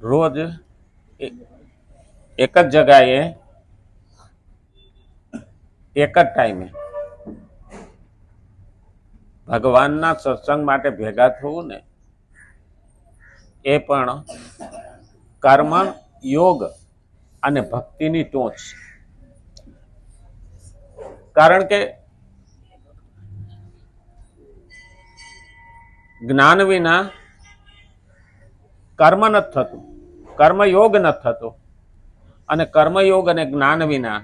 રોજ એક જ જગ્યાએ એક જ ટાઈમે ભગવાનના સત્સંગ માટે ભેગા થવું ને એ પણ કર્મ યોગ અને ભક્તિની ટોચ છે. કારણ કે જ્ઞાન વિના કર્મ નથી થતું, કર્મયોગ નથી થતો, અને કર્મયોગ અને જ્ઞાન વિના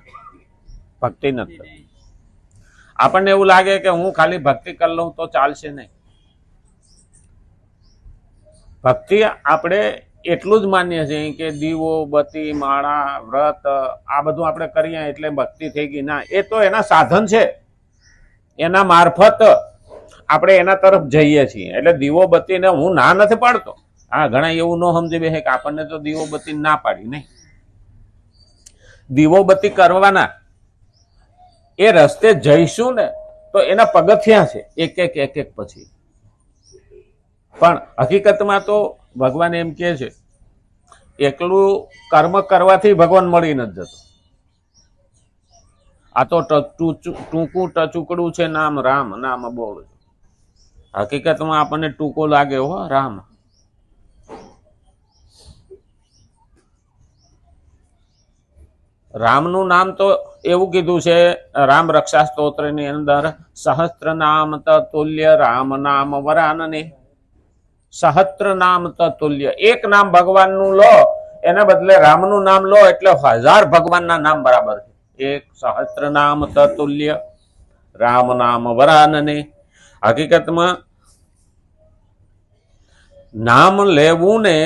ભક્તિ નથી થતી. આપણને એવું લાગે કે હું ખાલી ભક્તિ કરી લઉં તો ચાલશે નહીં. ભક્તિ આપણે એટલું જ માનીએ છીએ કે દીવો બત્તી માળા વ્રત આ બધું આપણે કરીએ એટલે ભક્તિ થઈ ગઈ. ના, એ તો એના સાધન છે, એના મારફત આપણે એના તરફ જઈએ છીએ. એટલે દીવો બત્તીને હું ના નથી પાડતો. હા, ઘણા એવું ન સમજી બે કે આપણને તો દીવો બત્તી ના પાડી. નહીં, દીવો બત્તી કરવાના, એ રસ્તે જઈશું ને તો એના પગથિયા છે એક એક એક એક પછી. પણ હકીકતમાં તો ભગવાન એમ કહે છે એકલું કર્મ કરવાથી ભગવાન મળી નથી જતો. આ તો ટૂંકું ટચુકડું છે નામ રામ, નામ બોલ. હકીકતમાં આપણને ટૂંકો લાગે હો રામ. રામનું નામ તો એવું કીધું છે રામ રક્ષા સ્તોત્રની અંદર, સહસ્ત્ર નામ તતુલ્ય રામ નામ વરાનને. સહસ્ત્ર નામ તતુલ્ય, એક નામ ભગવાનનું લો એના બદલે રામનું નામ લો એટલે 1000 ભગવાનના નામ બરાબર છે. એક સહસ્ત્ર નામ તતુલ્ય રામ નામ વરાનને. હકીકતમાં નામ લેવું ને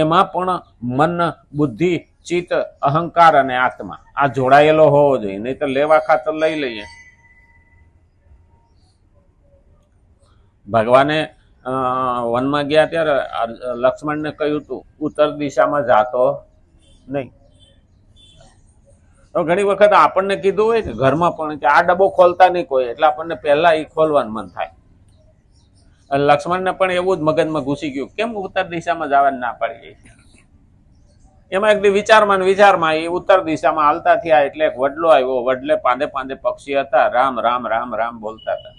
એમાં પણ મન, બુદ્ધિ, ચિત્ત, અહંકાર અને આત્મા આ જોડાયેલો હોવો જોઈએ. નહીં તો લેવા ખાતર લઈ લઈએ. ભગવાને વનમાં ગયા ત્યારે લક્ષ્મણને કહ્યું હતું ઉત્તર દિશામાં જાતો નહીં. તો ઘણી વખત આપણને કીધું હોય કે ઘરમાં પણ કે આ ડબ્બો ખોલતા નહીં કોઈ, એટલે આપણને પહેલા એ ખોલવાનું મન થાય. અને લક્ષ્મણને પણ એવું જ મગજમાં ઘૂસી ગયું, કેમ ઉત્તર દિશામાં જવાની ના પાડી. એમાં એક વિચારમાં એ ઉત્તર દિશામાં હાલતા થયા એટલે એક વડલો આવ્યો. વડલે પાંદે પાંદે પક્ષી હતા, રામ રામ રામ રામ બોલતા હતા.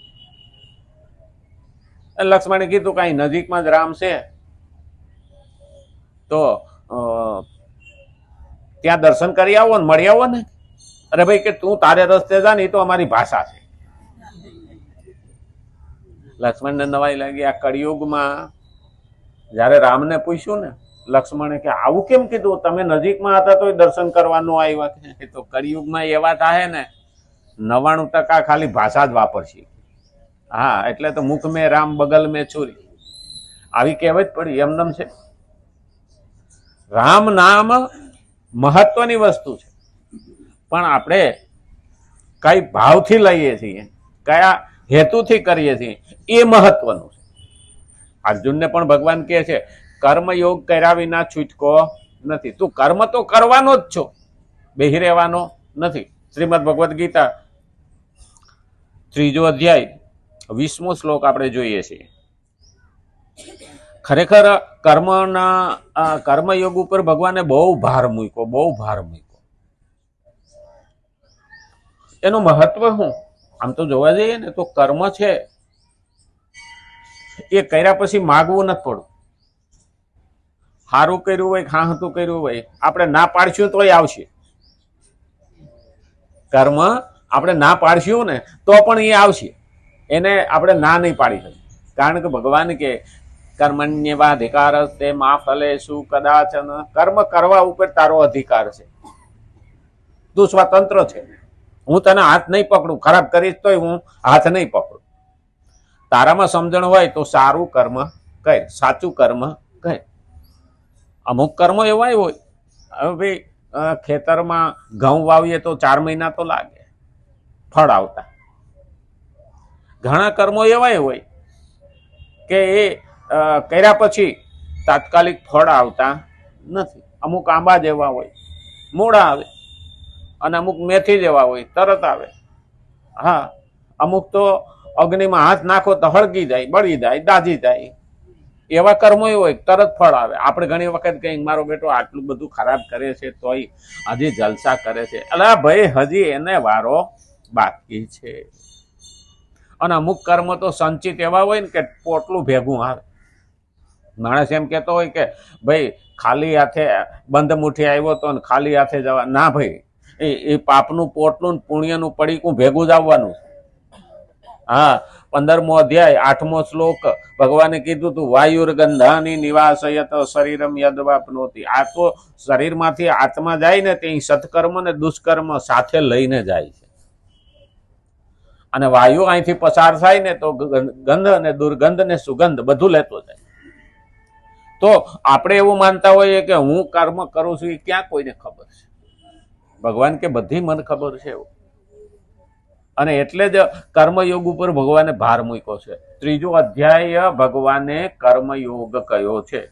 લક્ષ્મણે કીધું કઈ નજીકમાં જ રામ છે તો ત્યાં દર્શન કરી આવો ને મળી આવો ને. અરે ભાઈ કે તું તારે રસ્તે જા ને, એ તો અમારી ભાષા છે. લક્ષ્મણને નવાઈ લાગી. આ કળિયુગમાં જયારે રામને પૂછ્યું ને લક્ષ્મણે કે આવું કેમ કીધું, તમે નજીકમાં હતા તો દર્શન કરવાનું આવ્યા. કે તો કળિયુગમાં એવા થાય ને 99% ખાલી ભાષા જ વાપરશે. હા, એટલે તો મુખ મેં રામ બગલ મેં છુરી, આવી કહેવત પડી. એમનેમ છે. રામ નામ મહત્વની વસ્તુ છે, પણ આપણે કઈ ભાવથી લઈએ છીએ, કયા હેતુથી કરીએ છીએ એ મહત્વનું છે. અર્જુનને પણ ભગવાન કહે છે કર્મયોગ કર્યા વિના છૂટકો નથી. તું કર્મ તો કરવાનો જ છો, બેહી રહેવાનો નથી. શ્રીમદ ભગવદ્ ગીતા 3 અધ્યાય 20મો શ્લોક આપણે જોઈએ છીએ. ખરેખર કર્મયોગ ઉપર ભગવાને બહુ ભાર મૂક્યો. એનું મહત્વ શું? આમ તો જોવા જઈએ ને તો કર્મ છે એ કર્યા પછી માગવું નથી પડતું. સારું કર્યું હોય, ખાતું કર્યું હોય, આપણે ના પાડશું તોય આવશે. કર્મ આપણે ના પાડશું ને તો પણ એ આવશે. એને આપણે ના નહીં પાડી શકીએ. કારણ કે ભગવાન કે કર્મણ્યવાધિકાર તે મા ફલેષુ કદાચન. કર્મ કરવા ઉપર તારો અધિકાર છે. તું સ્વતંત્ર છે. હું તને હાથ નહીં પકડું, ખરાબ કરીશ તોય હું હાથ નહીં પકડું. તારામાં સમજણ હોય તો સારું કર્મ કહે, સાચું કર્મ કહે. અમુક કર્મો એવા હોય, હવે ભાઈ ખેતરમાં ઘઉં વાવીએ તો 4 મહિના તો લાગે ફળ આવતા. ઘણા કર્મો એવા હોય કે એ કર્યા પછી તાત્કાલિક ફળ આવતા નથી. અમુક આંબા જેવા હોય, મોડા આવે, અને અમુક મેથી જેવા હોય, તરત આવે. હા, અમુક તો અગ્નિમાં હાથ નાખો તો હળગી જાય, બળી જાય, દાજી જાય. એવા કર્મો હોય તરત ફળ આવે. આપણે ઘણી વખત કઈ મારો બેટો આટલું બધું ખરાબ કરે છે તોય હજી જલસા કરે છે. અલા ભાઈ, હજી એને વારો બાકી છે. અને અમુક કર્મ તો સંચિત એવા હોય ને કે પોટલું ભેગું આવે. માણસ એમ કેતો હોય કે ભાઈ ખાલી હાથે બંધ મુઠ્ઠી આવ્યો તો ને ખાલી હાથે જવા ના. ભાઈ, એ પાપનું પોટલું પુણ્યનું પડીકું ભેગું જ આવવાનું. હા, 15મો અધ્યાય 8મો શ્લોક ભગવાને કીધું તું વાયુર્ગંધાની નિવાસયત શરીરમ યદવાપનોતિ. આ તો શરીરમાંથી આત્મા જાય ને તે સત્કર્મ ને દુષ્કર્મ સાથે લઈને જાય છે. અને વાયુ અહીંથી પસાર થાય ને તો ગંધ અને દુર્ગંધ ને સુગંધ બધું લેતો જાય. તો આપણે એવું માનતા હોઈએ કે હું કર્મ કરું છું, એ ક્યાં કોઈને ખબર છે? ભગવાન કે બધી મને ખબર છે. અને એટલે જ કર્મયોગ ઉપર ભગવાને ભાર મૂક્યો છે. 3જો અધ્યાય ભગવાને કર્મયોગ કયો છે.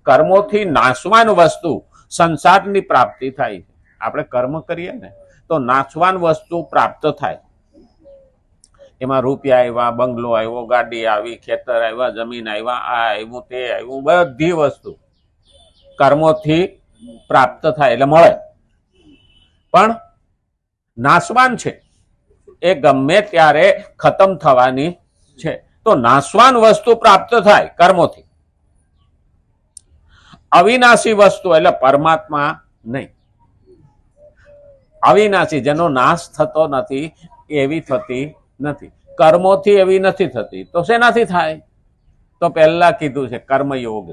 કર્મોથી નાશવાન વસ્તુ સંસારની પ્રાપ્તિ થાય છે. આપણે કર્મ કરીએ ને તો નાશવાન વસ્તુ પ્રાપ્ત થાય. એમાં રૂપિયા આવ્યા, બંગલો આવ્યો, ગાડી આવી, ખેતર આવ્યા, જમીન આવ્યા, આ આવ્યું, તે આવ્યું, બધી વસ્તુ કર્મોથી પ્રાપ્ત થાય એટલે મળે. પણ નાશવાન છે, એ ગમે ત્યારે ખતમ થવાની છે. તો નાશવાન વસ્તુ પ્રાપ્ત થાય કર્મોથી. અવિનાશી વસ્તુ એટલે પરમાત્મા નહીં. અવિનાશી જેનો નાશ થતો નથી એવી થતી નથી. કર્મોથી એવી નથી થતી. તો શેનાથી થાય? તો પહેલા કીધું છે કર્મયોગ.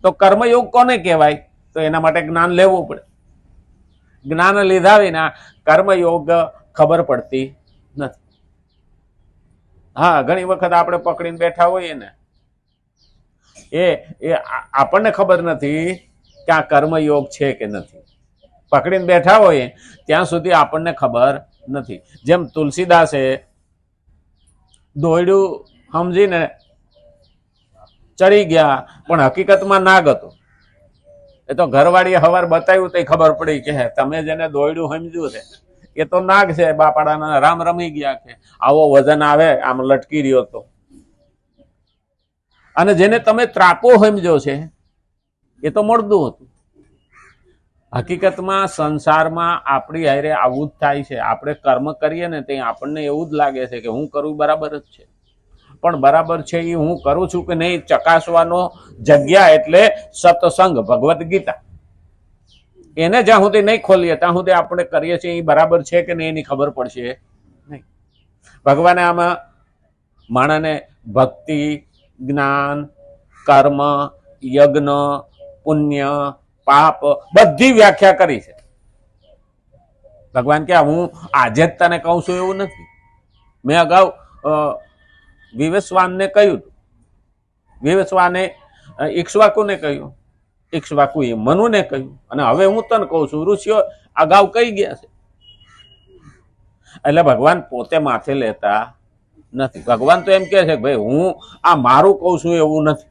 તો કર્મયોગ કોને કહેવાય? તો એના માટે જ્ઞાન લેવું પડે. જ્ઞાન લીધા વિના કર્મયોગ ખબર પડતી નથી. હા, ઘણી વખત આપણે પકડીને બેઠા હોઈએ ને, એ આપણને ખબર નથી કે આ કર્મયોગ છે કે નથી. પકડીને બેઠા હોઈએ ત્યાં સુધી આપણને ખબર નથી. જેમ તુલસીદાસે દોયડું સમજીને ચડી ગયા પણ હકીકતમાં નાગ હતો. એ તો ઘરવાળીએ હવાર બતાવ્યું તો ખબર પડી કે તમે જેને દોયડું સમજ્યું છે એ તો નાગ છે. બાપાડાના રામ રમી ગયા કે આવો વજન આવે આમ લટકી રહ્યો તો. અને જેને તમે ત્રાપો સમજો છે એ તો મળદું હતું. હકીકતમાં સંસારમાં આપણી હારે આવું જ થાય છે. આપણે કર્મ કરીએ ને તે આપણને એવું જ લાગે છે કે હું કરું બરાબર જ છે. પણ બરાબર છે એ હું કરું છું કે નહીં ચકાસવાનો જગ્યા એટલે સત્સંગ, ભગવદ્ ગીતા. એને જ્યાં સુધી નહીં ખોલીએ ત્યાં સુધી આપણે કરીએ છીએ એ બરાબર છે કે નહીં એની ખબર પડશે નહીં. ભગવાને આમાં માણસને ભક્તિ, જ્ઞાન, કર્મ, યજ્ઞ, પુણ્ય, પાપ બધી વ્યાખ્યા કરી છે. ભગવાન કે હું આજે જ તને કહું છું એવું નથી. મેં અગાઉ વિવસ્વાનને કહ્યું. વિવસ્વાને ઇક્ષ્વાકુને કહ્યું, ઇક્ષ્વાકુએ મનુને કહ્યું, અને હવે હું તને કહું છું. ઋષિઓ અગાઉ કહી ગયા છે. એટલે ભગવાન પોતે માથે લેતા નથી. ભગવાન તો એમ કહે છે કે ભાઈ હું આ મારું કહું છું એવું નથી.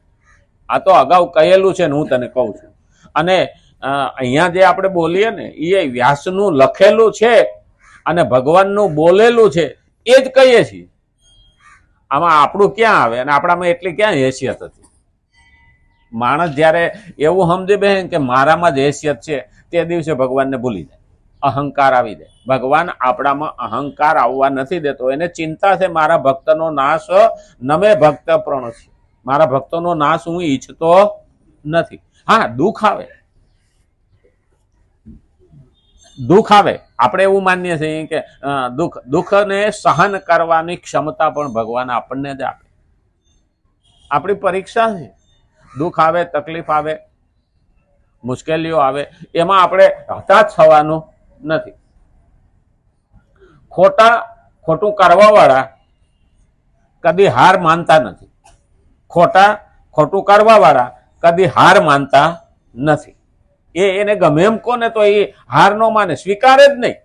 આ તો અગાઉ કહેલું છે ને હું તને કહું છું. અને અહીંયા જે આપણે બોલીએ ને એ વ્યાસનું લખેલું છે અને ભગવાનનું બોલેલું છે એ જ કહીએ છીએ. આમાં આપણું ક્યાં આવે? અને આપણામાં એટલી ક્યાં હેસિયત હતી? માણસ જ્યારે એવું સમજે બેન કે મારામાં જ હેસિયત છે તે દિવસે ભગવાનને ભૂલી જાય, અહંકાર આવી જાય. ભગવાન આપણામાં અહંકાર આવવા નથી દેતો. એને ચિંતા છે મારા ભક્તનો નાશ નમે ભક્ત પ્રણશે. મારા ભક્તોનો નાશ હું ઈચ્છતો નથી. હા, દુઃખ આવે, દુઃખ આવે. આપણે એવું માનીએ છીએ કે દુઃખને સહન કરવાની ક્ષમતા પણ ભગવાન આપણને જ આપે. આપણી પરીક્ષા છે. દુઃખ આવે, તકલીફ આવે, મુશ્કેલીઓ આવે, એમાં આપણે હતાશ થવાનું નથી. ખોટું કરવા વાળા કદી હાર માનતા નથી. ખોટું કરવા વાળા કદી હાર માનતા નથી. એને ગમે એમ કોને તો એ હાર ન માને, સ્વીકારે જ નહીં.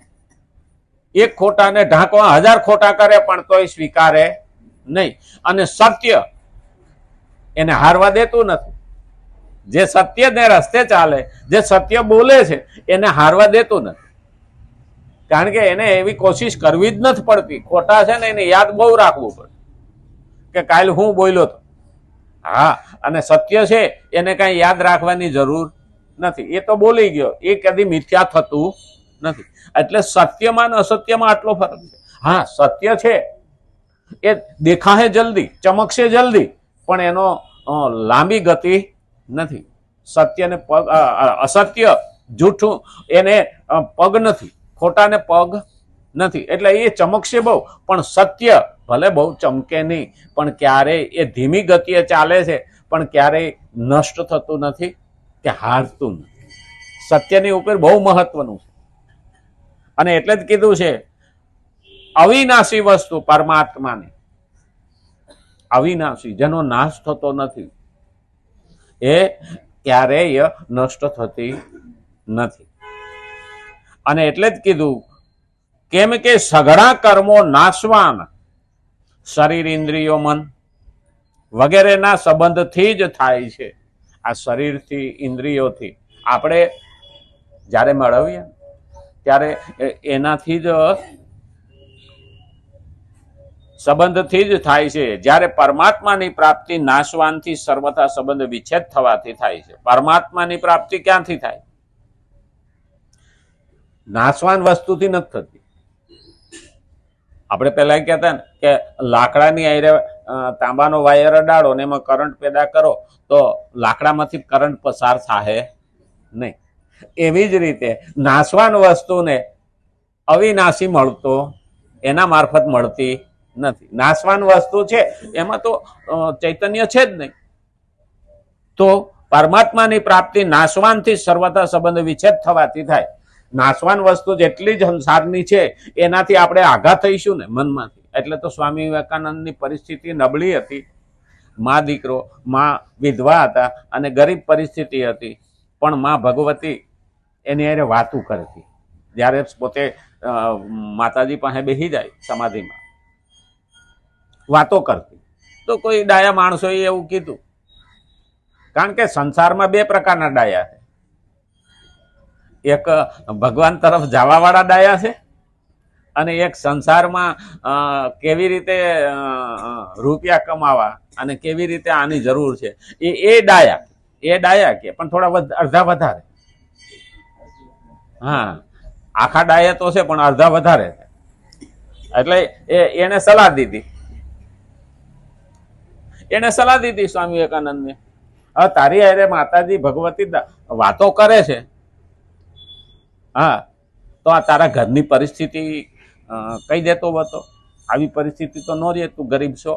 એક ખોટાને ઢાંકવા 1000 ખોટા કરે પણ તોય સ્વીકારે નહીં. અને સત્ય એને હારવા દેતું નથી. જે સત્ય ને રસ્તે ચાલે, જે સત્ય બોલે છે એને હારવા દેતું નથી. કારણ કે એને એવી કોશિશ કરવી જ નથી પડતી. ખોટા છે ને એને યાદ બહુ રાખવું પડે કે કાલ હું બોલ્યો હતો. હા, અને સત્ય છે એને કઈ યાદ રાખવાની જરૂર નથી. એ તો બોલી ગયો, એ કદી મિથ્યા થતું નથી. એટલે સત્યમાં અને અસત્યમાં આટલો ફરક છે. હા, સત્ય છે એ દેખાશે જલ્દી, ચમકશે જલ્દી, પણ એનો લાંબી ગતિ નથી. સત્યને પગ, અસત્ય જૂઠું એને પગ નથી, ખોટાને પગ નથી. એટલે એ ચમકશે બહુ, પણ સત્ય ભલે બહુ ચમકે નહીં, પણ ક્યારેય એ ધીમી ગતિએ ચાલે છે, પણ ક્યારેય નષ્ટ થતું નથી કે હારતું નથી. સત્યની ઉપર બહુ મહત્વનું છે. અને એટલે જ કીધું છે અવિનાશી વસ્તુ પરમાત્માની, અવિનાશી જેનો નાશ થતો નથી, એ ક્યારેય નષ્ટ થતી નથી. અને એટલે જ કીધું કેમ કે સઘળા કર્મો નાશવાન શરીર, ઇન્દ્રિયો, મન વગેરેના સંબંધથી જ થાય છે. આ શરીરથી, ઇન્દ્રિયોથી આપણે જ્યારે મેળવીએ ત્યારે એનાથી જ સંબંધથી જ થાય છે. જ્યારે પરમાત્માની પ્રાપ્તિ નાશવાનથી સર્વથા સંબંધ વિચ્છેદ થવાથી થાય છે. પરમાત્માની પ્રાપ્તિ ક્યાંથી થાય? નાશવાન વસ્તુથી નથી થતી. આપણે પેલા કહેતા ને કે લાકડાની આયરે તાંબાનો વાયર અડાડો ને એમાં કરંટ પેદા કરો તો લાકડામાંથી કરંટ પસાર થાય નહીં. એવી જ રીતે નાશવાન વસ્તુને અવિનાશી મળતો એના મારફત મળતી નથી. નાશવાન વસ્તુ છે એમાં તો ચૈતન્ય છે જ નહીં. તો પરમાત્માની પ્રાપ્તિ નાશવાનથી સર્વથા સંબંધ વિચ્છેદ થવાથી થાય. નાશવાન વસ્તુ જેટલી જ સંસારની છે એનાથી આપણે આઘાત થઈશું ને મનમાંથી. એટલે તો સ્વામી વિવેકાનંદની પરિસ્થિતિ નબળી હતી. મા દીકરો, મા વિધવા હતા અને ગરીબ પરિસ્થિતિ હતી, પણ મા ભગવતી એની હારે વાતું કરતી. જ્યારે પોતે માતાજી પાસે બેસી જાય સમાધિમાં, વાતો કરતી. તો કોઈ ડાયા માણસોએ એવું કીધું, કારણ કે સંસારમાં બે પ્રકારના ડાયા છે. એક ભગવાન તરફ જવા વાળા ડાયા છે, અને એક સંસારમાં કેવી રીતે રૂપિયા કમાવા અને કેવી રીતે આની જરૂર છે એ ડાયા કે, પણ થોડા અડધા વધારે. હા, આખા ડાયા તો છે પણ અડધા વધારે છે. એટલે એને સલાહ દીધી સ્વામી વિવેકાનંદને. હવે તારી હારે માતાજી ભગવતી વાતો કરે છે, હા, તો આ તારા ઘરની પરિસ્થિતિ કહી દેતો હતો. આવી પરિસ્થિતિ તો ન રહે, તું ગરીબ છો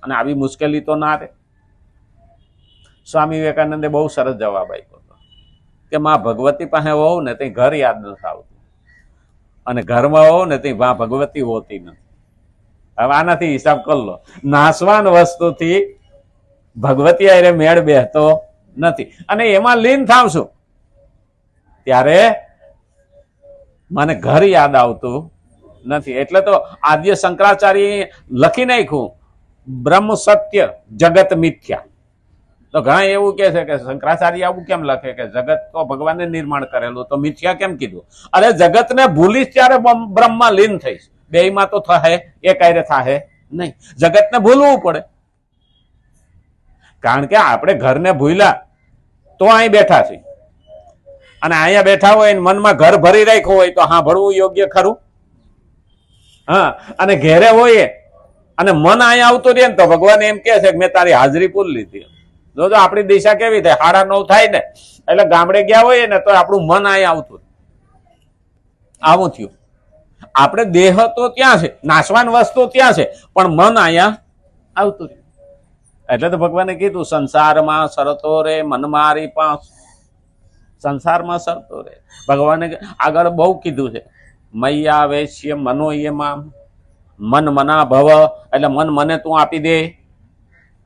અને આવી મુશ્કેલી તો ના રહે. સ્વામી વિવેકાનંદે બહુ સરસ જવાબ આપ્યો હતો કે માં ભગવતી પાસે હોવ ને ત્યાં ઘર યાદ નથી આવતું, અને ઘરમાં હોવ ને ત્યાં માં ભગવતી હોતી નથી. હવે આનાથી હિસાબ કરી લો. નાશવાન વસ્તુથી ભગવતી હારે મેળ બેસતો નથી, અને એમાં લીન થાવશું ત્યારે મને ઘર યાદ આવતું નથી. એટલે તો આદ્ય શંકરાચાર્ય લખી નાખ્યું બ્રહ્મ સત્ય જગત મિથ્યા. તો ઘણા એવું કે છે કે શંકરાચાર્ય આવું કેમ લખે કે જગત તો ભગવાને નિર્માણ કરેલું, તો મિથ્યા કેમ કીધું? અરે જગતને ભૂલીશ ત્યારે બ્રહ્મમાં લીન થઈશ. બેયમાં તો થાય, એક હારે થાય નહીં. જગતને ભૂલવું પડે, કારણ કે આપણે ઘરને ભૂલ્યા તો અહીં બેઠા છીએ, અને અહીંયા બેઠા હોય મનમાં ઘર ભરી રાખ્યું હોય તો સાંભળવું યોગ્ય ખરું? હા, અને ઘેરે હોય અને મન અહીંયા આવતું રહે ને તો ભગવાન એમ કે છે કે મેં તારી હાજરી પૂરી લીધી. જો આપણી દિશા કેવી થાય, 9:30 થાય ને એટલે ગામડે ગયા હોય ને તો આપણું મન અહીંયા આવતું. આવું થયું. આપણે દેહ તો ત્યાં છે, નાશવાન વસ્તુ ત્યાં છે, પણ મન અહીંયા આવતું. એટલે તો ભગવાને કીધું સંસારમાં સરતો રે મન મારી પાંચ. સંસારમાં સરતો રે. ભગવાને આગળ બહુ કીધું છે, મૈયા વેશ્ય મનોયમાં મન મના ભવ. એટલે મન મને તું આપી દે,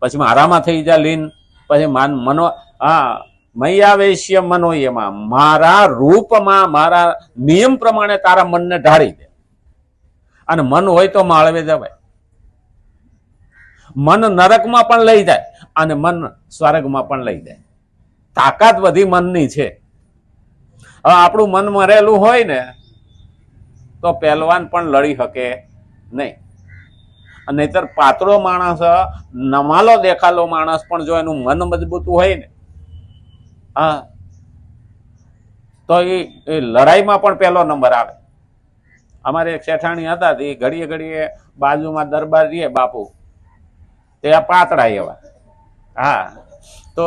પછી મારામાં થઈ જા લીન. પછી મનો, હા, મૈયા વેશ્ય મનોયમાં, મારા રૂપમાં મારા નિયમ પ્રમાણે તારા મનને ઢાળી દે. અને મન હોય તો માળવે જવાય. મન નરકમાં પણ લઈ જાય અને મન સ્વર્ગમાં પણ લઈ જાય. તાકાત બધી મનની છે. હવે આપણું મન મરેલું હોય ને તો પહેલવાન પણ લડી શકે નહીં. નહીતર પાતળો માણસ, નમાલો દેખાલો માણસ પણ જો એનું મન મજબૂત હોય ને, હા, તો એ લડાઈમાં પણ પહેલો નંબર આવે. અમારે એક શેઠાણી હતા, એ ઘડીએ ઘડીએ બાજુમાં દરબાર રહીએ બાપુ, તે આ પાતળા એવા, હા, તો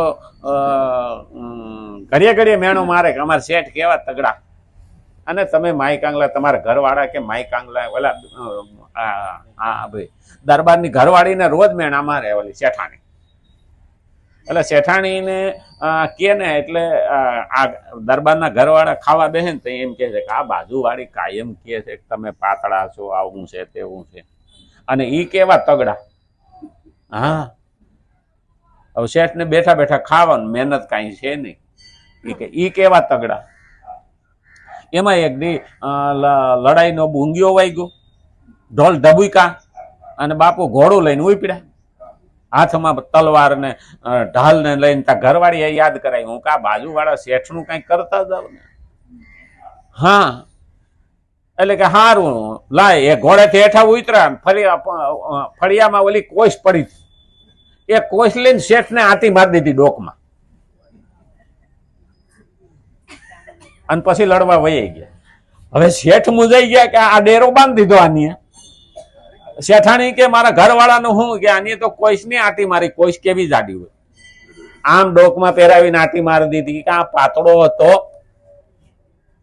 ઘડીએ ઘડીએ મેણો મારે કે અમારે શેઠ કેવા તગડા, અને તમે માઈ કાંગલા, તમારા ઘરવાળા કે માઈ કાંગલા, ઓલા હા ભાઈ દરબારની ઘરવાળીને રોજ મેણા મારે ઓલી શેઠાણી. એટલે શેઠાણીને કે ને એટલે આ દરબારના ઘરવાળા ખાવા બેસે ને તો એમ કે છે કે આ બાજુવાળી કાયમ કે છે કે તમે પાતળા છો, આવું છે તેવું છે, અને ઈ કેવા તગડા. હા, હવે શેઠને બેઠા બેઠા ખાવાનું, મહેનત કાંઈ છે નહીં, ઈ કેવા તગડા. એમાં એક દી લડાઈનો બુંગીઓ વાગ્યો, ઢોલ ઢબુકા, અને બાપુ ઘોડું લઈને ઉપડ્યા, હાથમાં તલવાર ને ઢાલ ને લઈને. ત્યાં ઘરવાળી યાદ કરાવી, હું કા બાજુવાળા શેઠનું કઈ કરતા જાવ ને. હા, એટલે કે હારું લાય, એ ઘોડેથી હેઠા ઉતર્યા, ફળિયામાં ઓલી કોશ પડી, એ કોશ લઈને શેઠને આંટી મારી દીધી ડોકમાં, અને પછી લડવા વહી ગયા. હવે શેઠ મુજાઈ ગયા કે આ ડેરો બાંધી દીધો આની. શેઠાણી કે મારા ઘરવાળાનું હું કે આની તો કોઈશ ની આંટી મારી, કોઈશ કેવી જાડી હોય, આમ ડોકમાં પહેરાવીને આંટી મારી દીધી કે આ પાતળો હતો.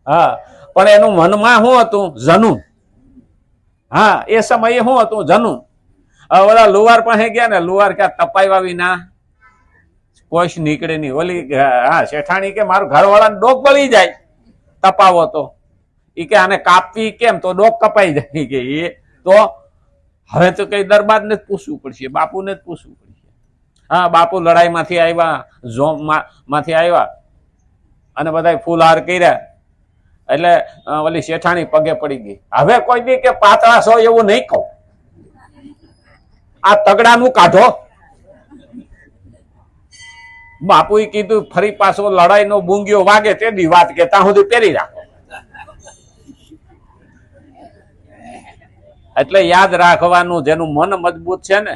હા, પણ એનું મનમાં શું હતું? જનૂન. હા, એ સમયે શું હતું? જનૂન. ઓલા લુવાર પાસે ગયા ને, લુવાર ક્યાં તપાવ્યા વિના કોઈશ નીકળે નહીં. ઓલી હા શેઠાણી કે મારું ઘરવાળાને ડોક બળી જાય તપાવો તો, એ કે આને કાપવી કેમ? તો ડોક કપાઈ જાય. કે એ તો હવે તો કઈ દરબારને જ પૂછવું પડશે, બાપુને જ પૂછવું પડશે. હા, બાપુ લડાઈમાંથી આવ્યા, માંથી આવ્યા, અને બધા ફૂલહાર કર્યા, એટલે ઓલી શેઠાણી પગે પડી ગઈ. હવે કોઈ દી કે પાતળા છો એવું નહીં કહું, આ તગડાનું કાઢો. બાપુએ કીધું ફરી પાછો લડાઈનો બુંગીઓ વાગે તે દી વાત કે ત્યાં સુધી પહેરી રાખો. એટલે યાદ રાખવાનું, જેનું મન મજબૂત છે ને